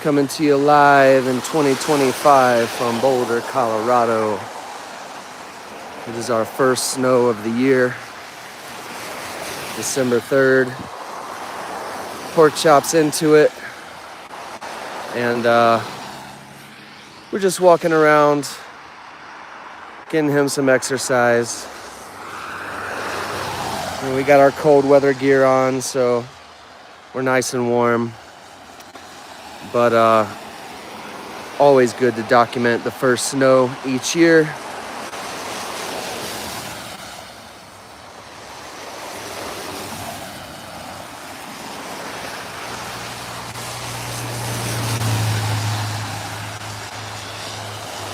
Coming to you live in 2025 from Boulder, Colorado. It is our first snow of the year, December 3rd. Porkchop's into it, and we're just walking around, getting him some exercise. And we got our cold weather gear on, so we're nice and warm. But always good to document the first snow each year.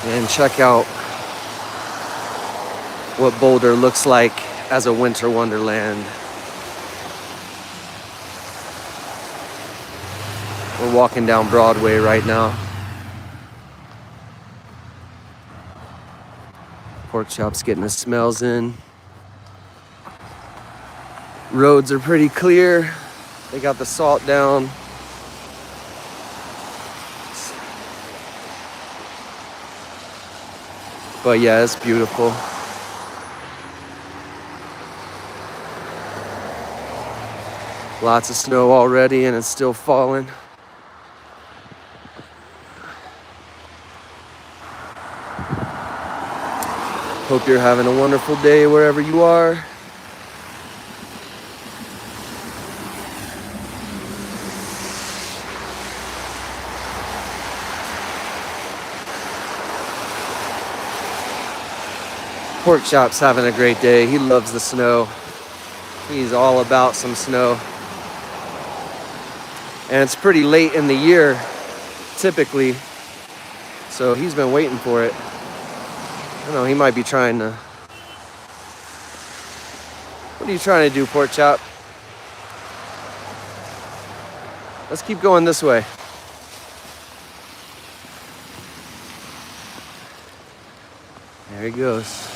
And check out what Boulder looks like as a winter wonderland. We're walking down Broadway right now. Porkchop's getting his smells in. Roads are pretty clear. They got the salt down. But yeah, it's beautiful. Lots of snow already, and it's still falling. Hope you're having a wonderful day wherever you are. Porkchop's having a great day. He loves the snow. He's all about some snow. And it's pretty late in the year, typically. So he's been waiting for it. I don't know, he might be trying to... What are you trying to do, Porkchop? Let's keep going this way. There he goes.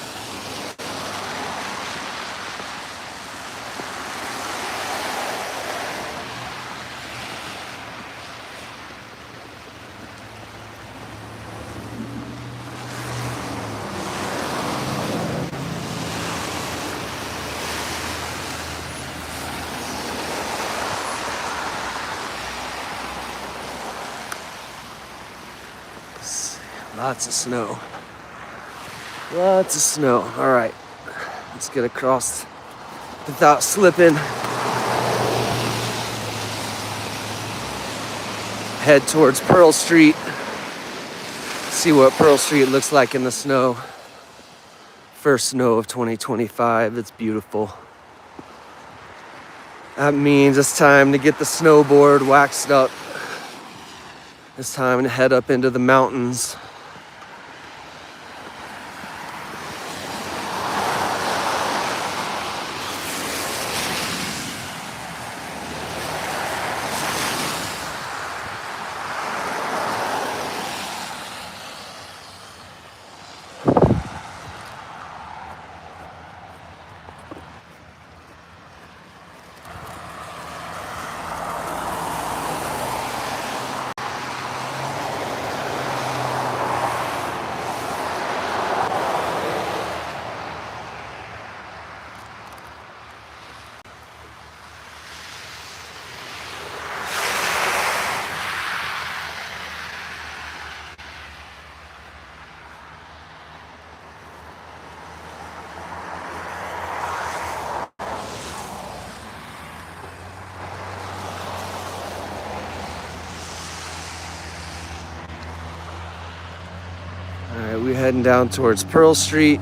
Lots of snow. Lots of snow. All right, let's get across without slipping. Head towards Pearl Street. See what Pearl Street looks like in the snow. First snow of 2025. It's beautiful. That means it's time to get the snowboard waxed up. It's time to head up into the mountains. All right, we're heading down towards Pearl Street.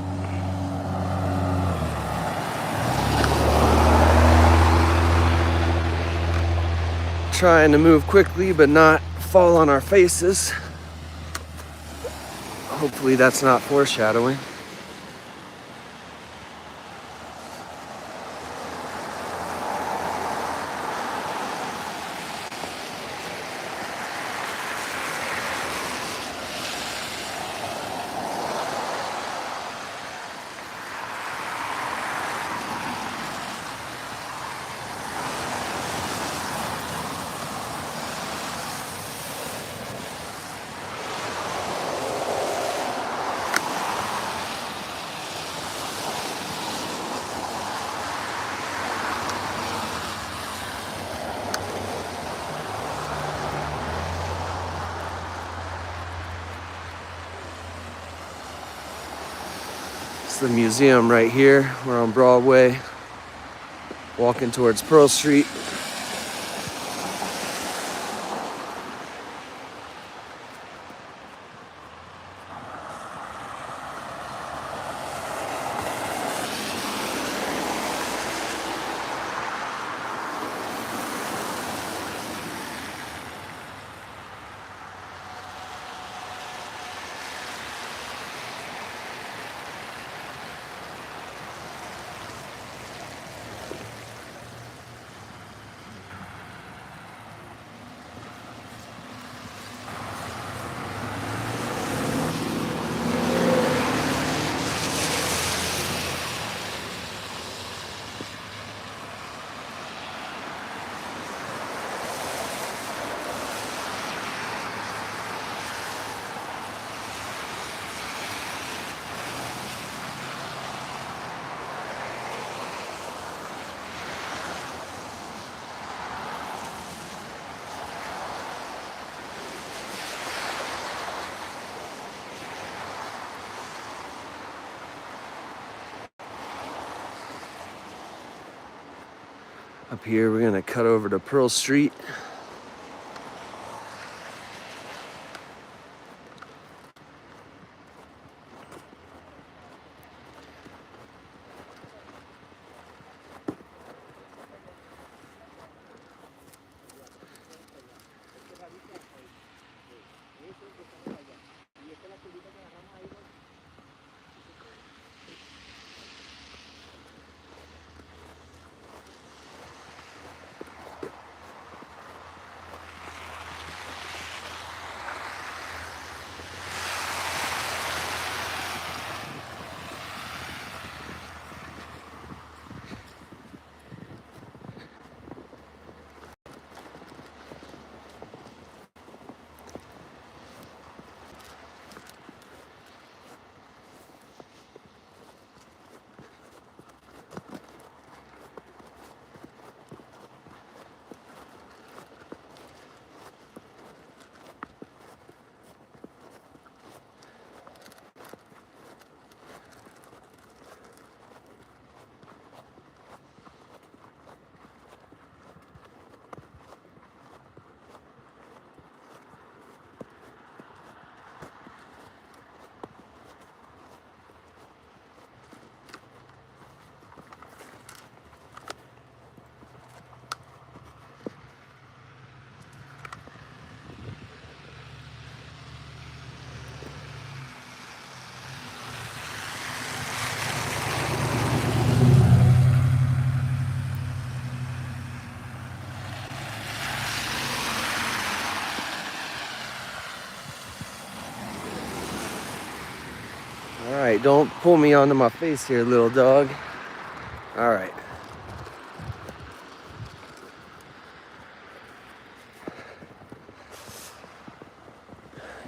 Trying to move quickly but not fall on our faces. Hopefully that's not foreshadowing. It's the museum right here. We're on Broadway, walking towards Pearl Street. Up here, we're gonna cut over to Pearl Street. All right, don't pull me onto my face here, little dog. All right.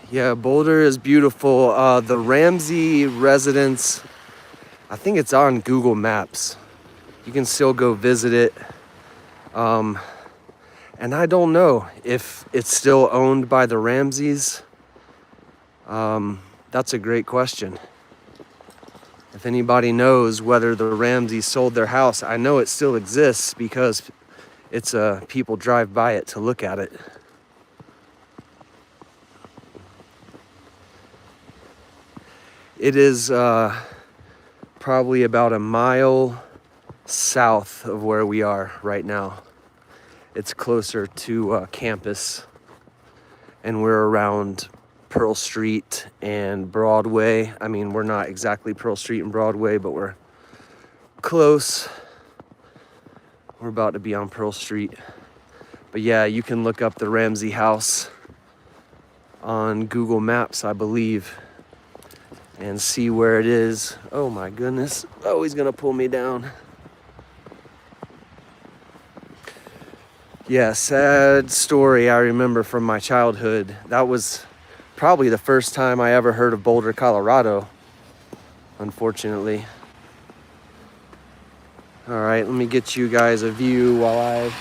Yeah, Boulder is beautiful. The Ramsey residence, I think it's on Google Maps. You can still go visit it. And I don't know if it's still owned by the Ramseys. That's a great question. If anybody knows whether the Ramseys sold their house, I know it still exists because it's people drive by it to look at it. It is probably about a mile south of where we are right now. It's closer to campus, and we're around Pearl Street and Broadway. I mean, we're not exactly Pearl Street and Broadway, but we're close. We're about to be on Pearl Street. But yeah, you can look up the Ramsey house on Google Maps, I believe, and see where it is. Oh my goodness. Oh, he's gonna pull me down. Yeah, sad story I remember from my childhood. That was probably the first time I ever heard of Boulder, Colorado, unfortunately. All right, let me get you guys a view while I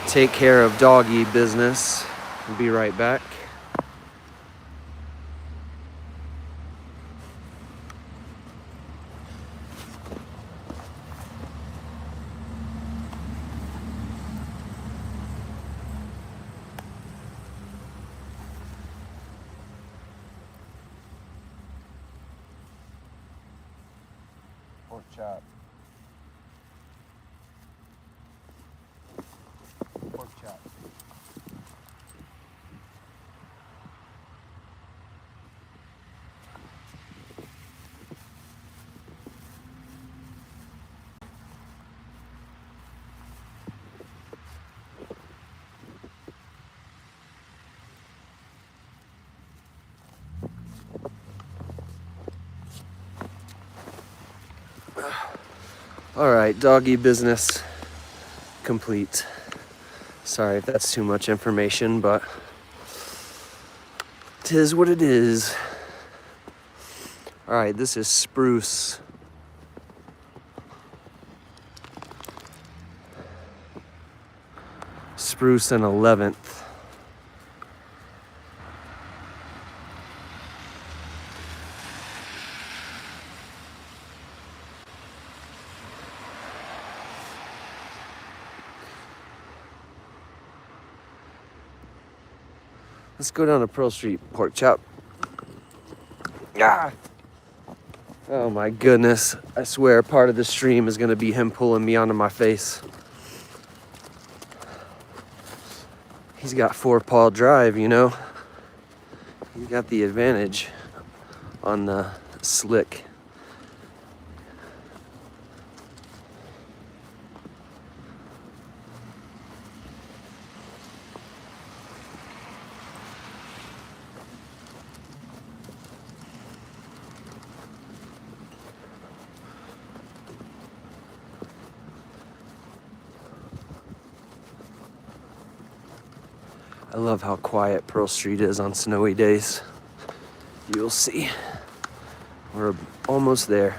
take care of doggy business. I'll be right back. Porkchop. Porkchop. All right, doggy business complete. Sorry if that's too much information, but 'tis what it is. All right, this is Spruce. Spruce and 11th. Let's go down to Pearl Street, Porkchop. Ah! Oh my goodness. I swear part of the stream is gonna be him pulling me onto my face. He's got 4-paw drive, you know? He's got the advantage on the slick. I love how quiet Pearl Street is on snowy days. You'll see. We're almost there.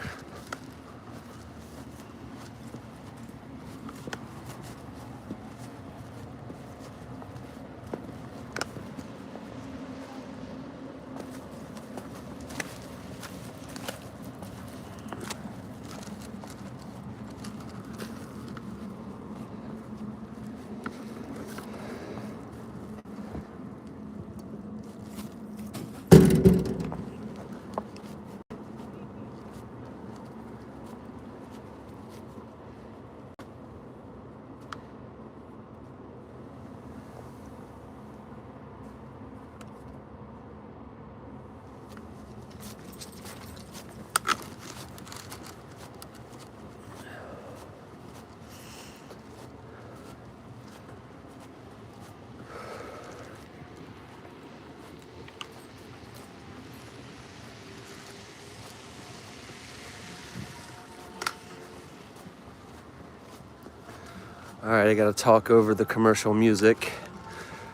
All right, I gotta talk over the commercial music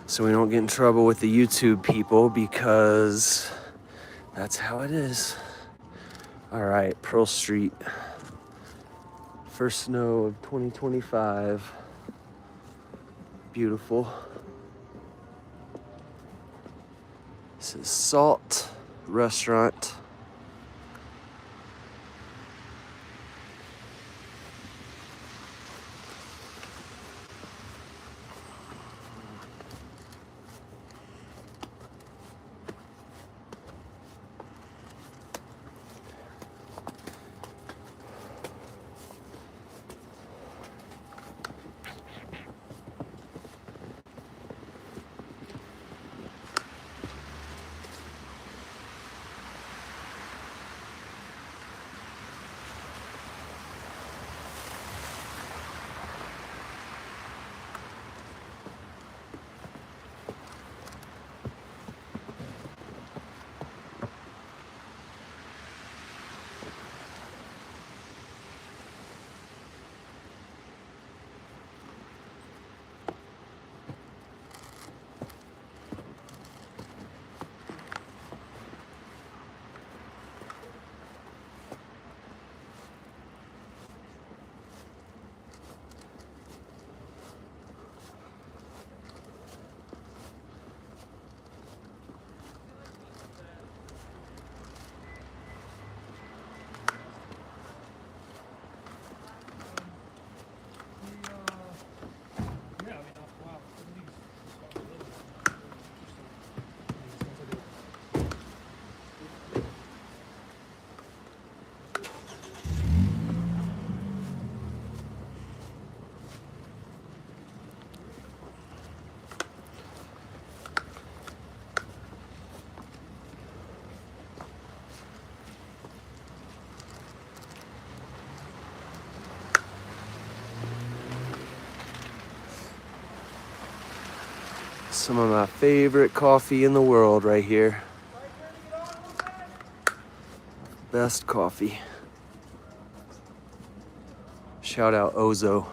so we don't get in trouble with the YouTube people because that's how it is. All right, Pearl Street. First snow of 2025. Beautiful. This is Salt Restaurant. Some of my favorite coffee in the world right here. Best coffee. Shout out Ozo.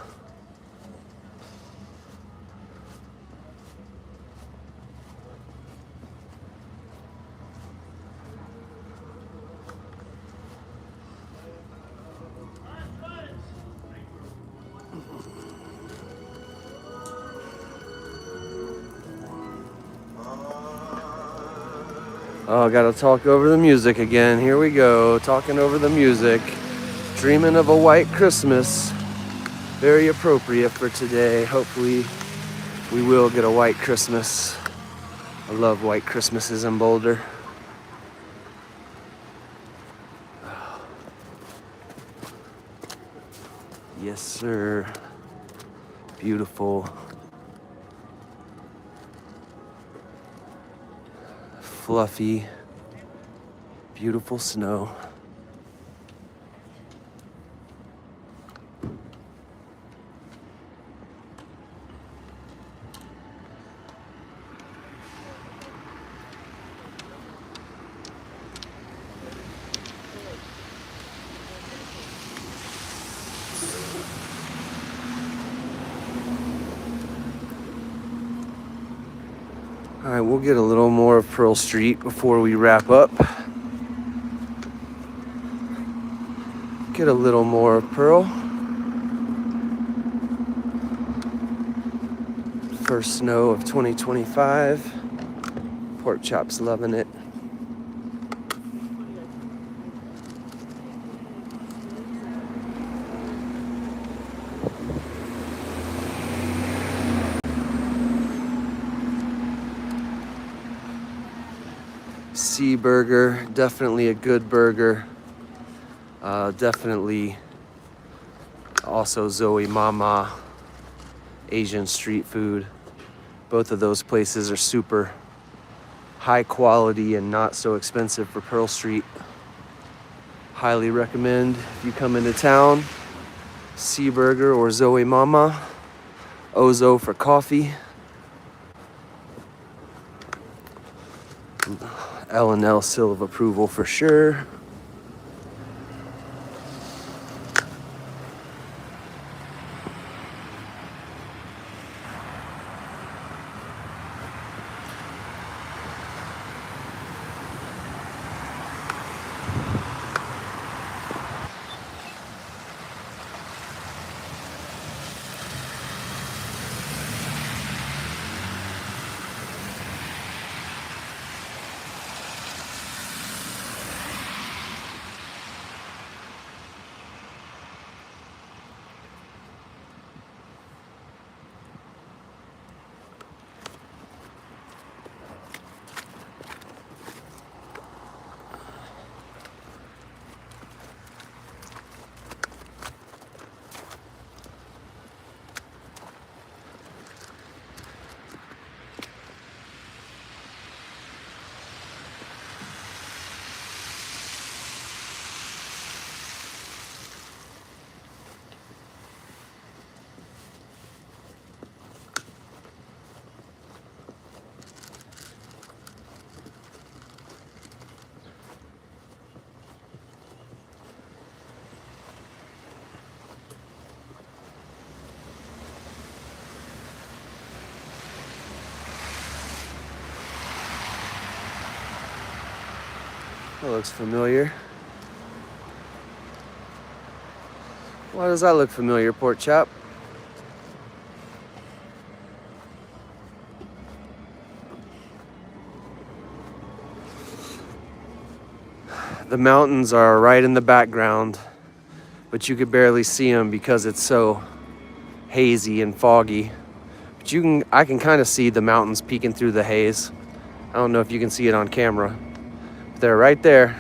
Oh, I gotta talk over the music again. Here we go, talking over the music. Dreaming of a white Christmas. Very appropriate for today. Hopefully, we will get a white Christmas. I love white Christmases in Boulder. Yes, sir. Beautiful. Fluffy, beautiful snow. All right, we'll get a little more of Pearl Street before we wrap up. Get a little more of Pearl. First snow of 2025. Porkchop's loving it. Sea burger, definitely a good burger. Definitely also Zoe Mama, Asian street food. Both of those places are super high quality and not so expensive for Pearl Street. Highly recommend if you come into town, Sea Burger or Zoe Mama. Ozo for coffee. L&L seal of approval for sure. That looks familiar. Why does that look familiar, Porkchop? The mountains are right in the background, but you could barely see them because it's so hazy and foggy. But I can kind of see the mountains peeking through the haze. I don't know if you can see it on camera. They're right there.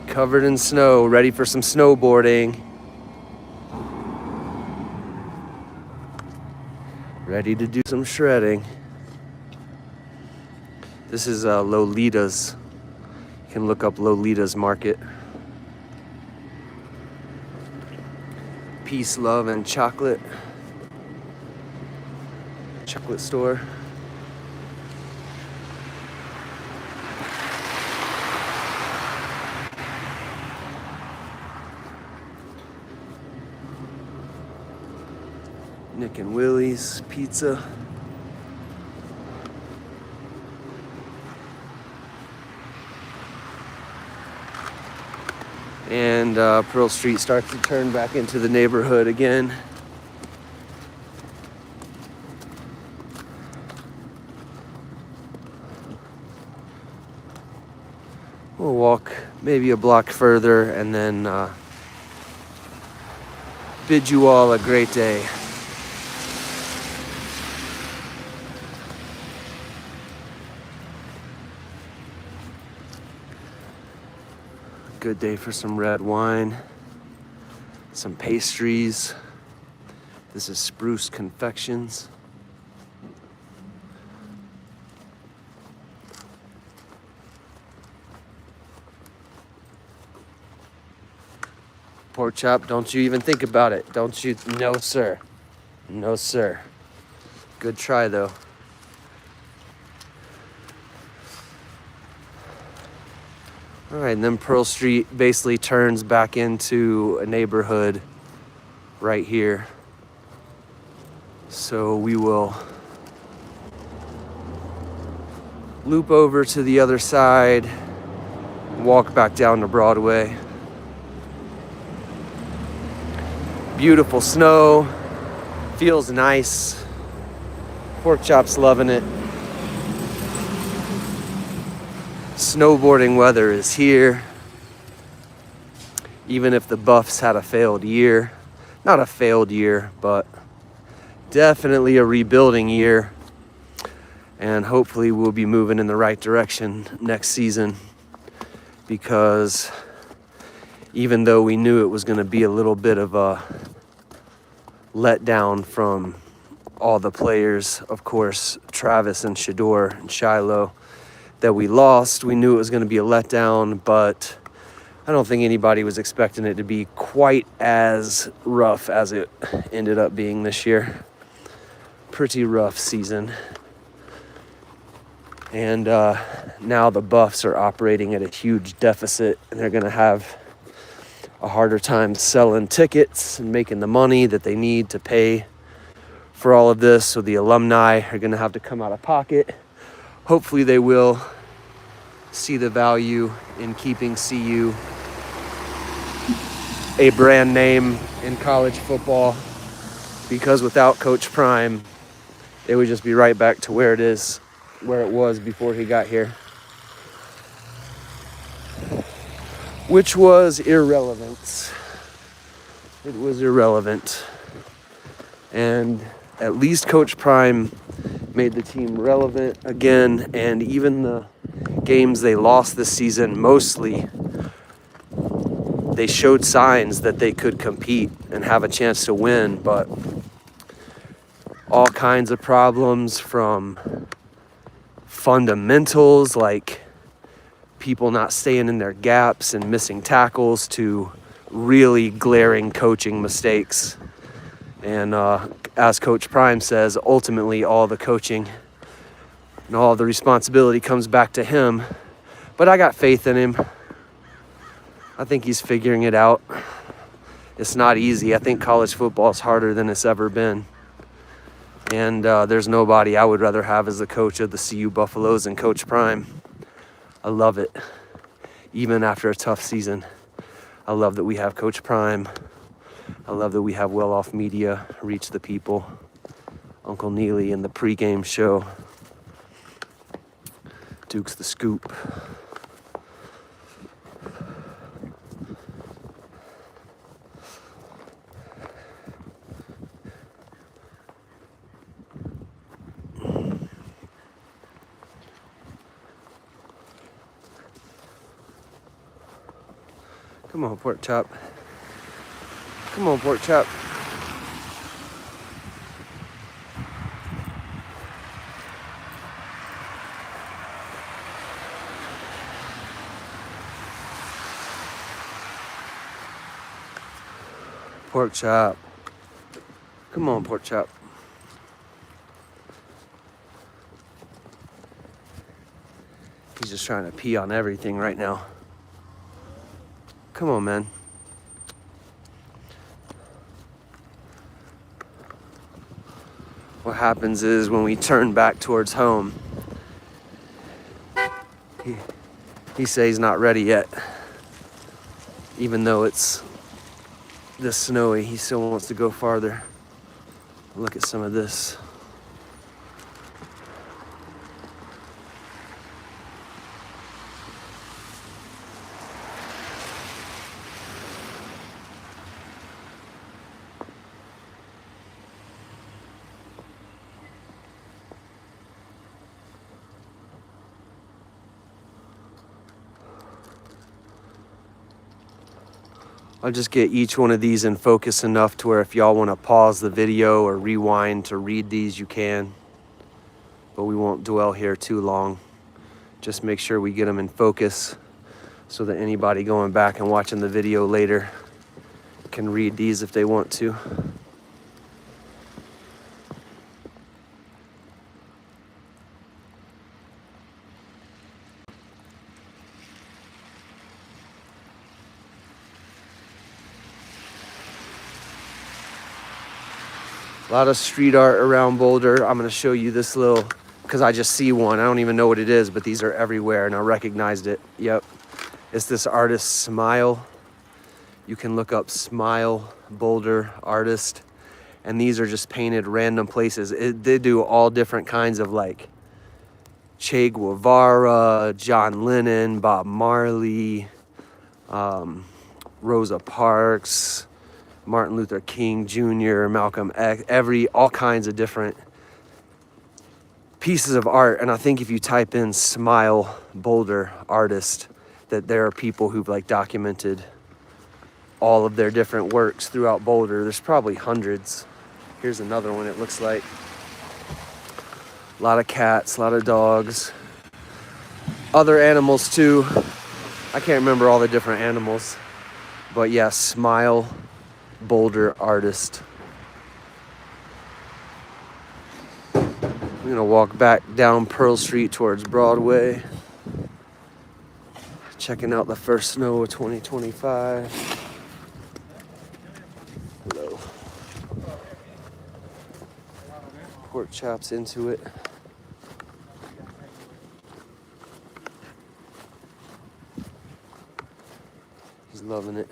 Covered in snow, ready for some snowboarding. Ready to do some shredding. This is Lolita's. You can look up Lolita's Market. Peace, love, and chocolate. chocolate store. Nick and Willie's Pizza. And Pearl Street starts to turn back into the neighborhood again. We'll walk maybe a block further and then bid you all a great day. Good day for some red wine, some pastries. This is Spruce Confections. Porkchop, don't you even think about it. Don't you? No, sir. No, sir. Good try, though. All right, and then Pearl Street basically turns back into a neighborhood right here. So we will loop over to the other side, walk back down to Broadway. Beautiful snow, feels nice. Porkchop's loving it. Snowboarding weather is here. Even if the Buffs had a failed year, not a failed year, but definitely a rebuilding year. And hopefully we'll be moving in the right direction next season, because even though we knew it was going to be a little bit of a letdown from all the players, of course, Travis and Shador and Shiloh, that we lost, we knew it was going to be a letdown, but I don't think anybody was expecting it to be quite as rough as it ended up being this year. Pretty rough season. And now the Buffs are operating at a huge deficit, and they're going to have a harder time selling tickets and making the money that they need to pay for all of this. So the alumni are going to have to come out of pocket. Hopefully they will see the value in keeping CU a brand name in college football, because without Coach Prime, it would just be right back to where it was before he got here, which was irrelevant. It was irrelevant. And at least Coach Prime made the team relevant again, and even the games they lost this season, mostly they showed signs that they could compete and have a chance to win, but all kinds of problems, from fundamentals like people not staying in their gaps and missing tackles, to really glaring coaching mistakes. And as Coach Prime says, ultimately all the coaching and all the responsibility comes back to him. But I got faith in him. I think he's figuring it out. It's not easy. I think college football is harder than it's ever been. And there's nobody I would rather have as the coach of the CU Buffaloes than Coach Prime. I love it. Even after a tough season, I love that we have Coach Prime. I love that we have Well Off Media reach the people. Uncle Neely in the pregame show. Duke's the Scoop. Come on, Porkchop. Come on, Porkchop. Porkchop. Come on, Porkchop. He's just trying to pee on everything right now. Come on, man. What happens is when we turn back towards home, he says he's not ready yet. Even though it's this snowy, he still wants to go farther. Look at some of this. I'll just get each one of these in focus enough to where if y'all want to pause the video or rewind to read these, you can. But we won't dwell here too long. Just make sure we get them in focus so that anybody going back and watching the video later can read these if they want to. A lot of street art around Boulder. I'm gonna show you this little, because I just see one. I don't even know what it is, but these are everywhere and I recognized it. Yep, it's this artist Smile. You can look up Smile Boulder artist. And these are just painted random places. They do all different kinds of like Che Guevara, John Lennon, Bob Marley, Rosa Parks, Martin Luther King Jr., Malcolm X, all kinds of different pieces of art. And I think if you type in Smile Boulder artist, that there are people who've like documented all of their different works throughout Boulder. There's probably hundreds. Here's another one, it looks like. A lot of cats, a lot of dogs. Other animals too. I can't remember all the different animals. But yeah, Smile Boulder artist. I'm gonna walk back down Pearl Street towards Broadway. Checking out the first snow of 2025. Hello. Porkchop's into it. He's loving it.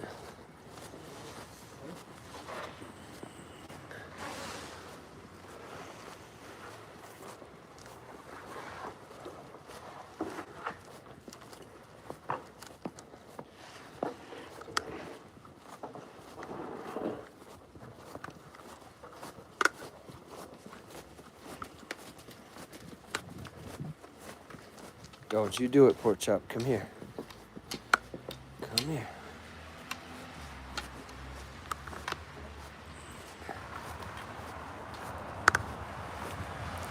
Don't you do it, Porkchop. Come here. Come here.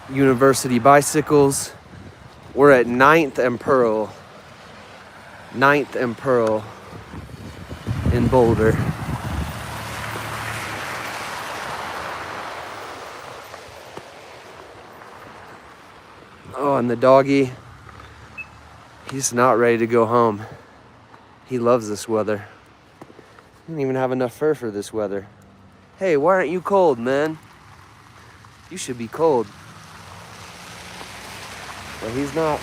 University bicycles. We're at 9th and Pearl. 9th and Pearl in Boulder. Oh, and the doggy. He's not ready to go home. He loves this weather. He don't even have enough fur for this weather. Hey, why aren't you cold, man? You should be cold. But he's not.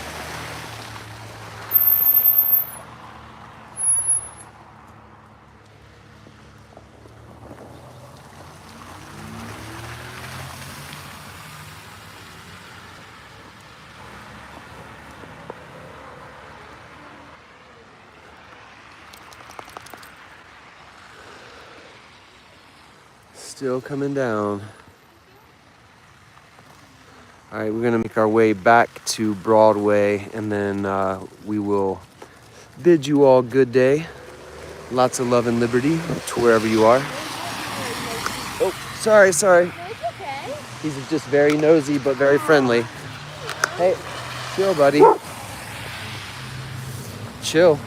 Still coming down. All right, we're gonna make our way back to Broadway and then we will bid you all good day. Lots of love and liberty to wherever you are. Oh, sorry. No, it's okay. He's just very nosy but very friendly. Hey, chill, buddy. Chill.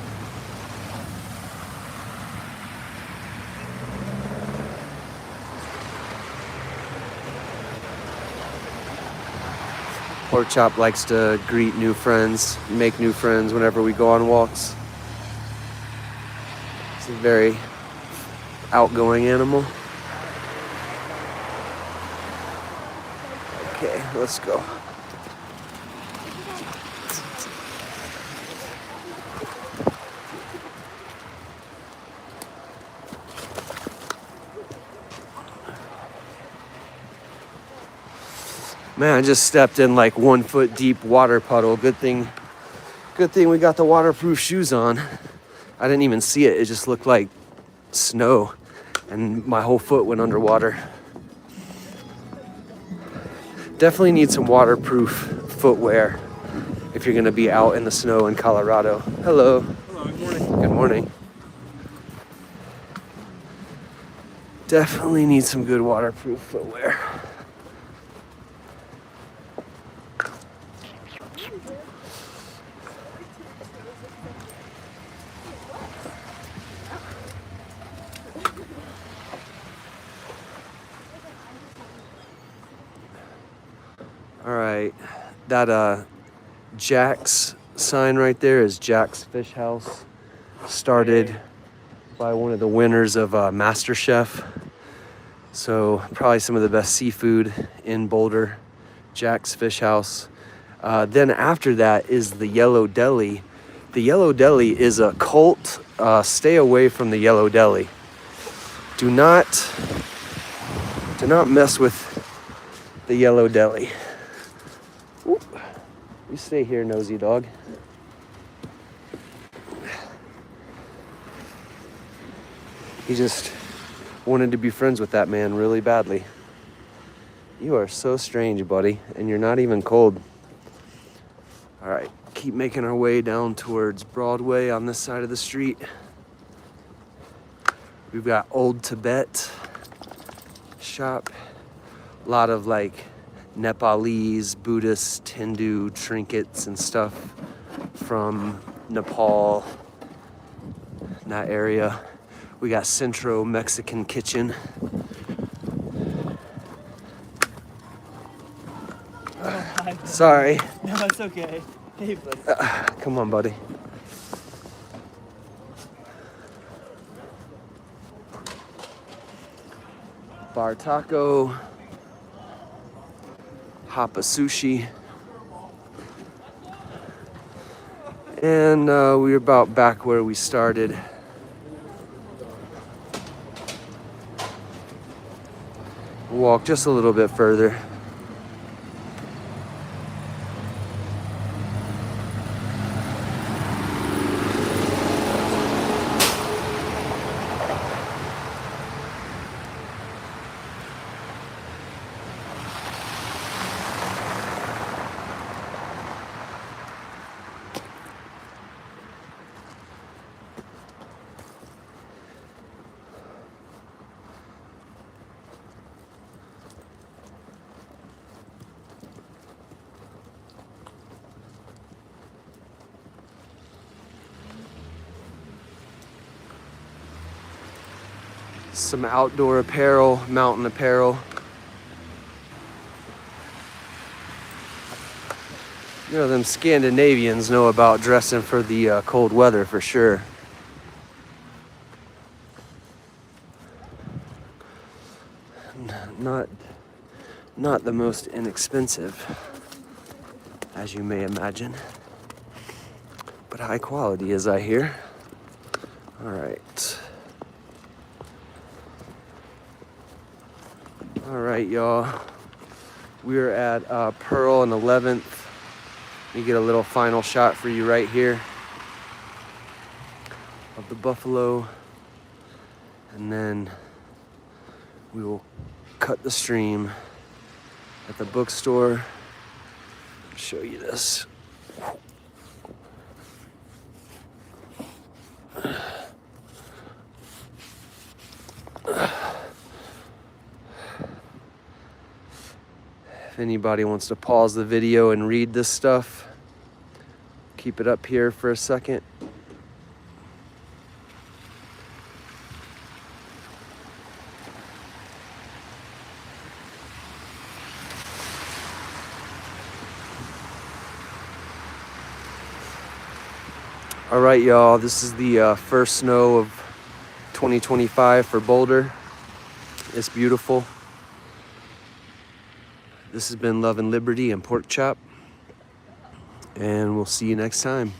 Porkchop likes to greet new friends, make new friends whenever we go on walks. He's a very outgoing animal. Okay, let's go. Man, I just stepped in like 1 foot deep water puddle. Good thing we got the waterproof shoes on. I didn't even see it. It just looked like snow and my whole foot went underwater. Definitely need some waterproof footwear if you're gonna be out in the snow in Colorado. Hello. Hello, good morning. Good morning. Definitely need some good waterproof footwear. All right, that Jack's sign right there is Jack's Fish House. Started by one of the winners of MasterChef. So probably some of the best seafood in Boulder, Jack's Fish House. Then after that is the Yellow Deli. The Yellow Deli is a cult. Stay away from the Yellow Deli. Do not mess with the Yellow Deli. Oop. You stay here, nosy dog. He just wanted to be friends with that man really badly. You are so strange, buddy, and you're not even cold. All right, keep making our way down towards Broadway on this side of the street. We've got Old Tibet shop. A lot of like Nepalese, Buddhist, Hindu trinkets and stuff from Nepal, in that area. We got Centro Mexican Kitchen. Sorry. No, that's okay. Hey, buddy. Come on, buddy. Bar Taco. Hapa Sushi. And we're about back where we started. Walk just a little bit further. Some outdoor apparel, mountain apparel. You know, them Scandinavians know about dressing for the cold weather for sure. Not the most inexpensive, as you may imagine, but high quality, as I hear. All right. All right, y'all. We're at Pearl and 11th. Let me get a little final shot for you right here of the buffalo. And then we will cut the stream at the bookstore. Show you this. If anybody wants to pause the video and read this stuff, keep it up here for a second. All right, y'all. This is the first snow of 2025 for Boulder. It's beautiful. This has been Love and Liberty and Porkchop, and we'll see you next time.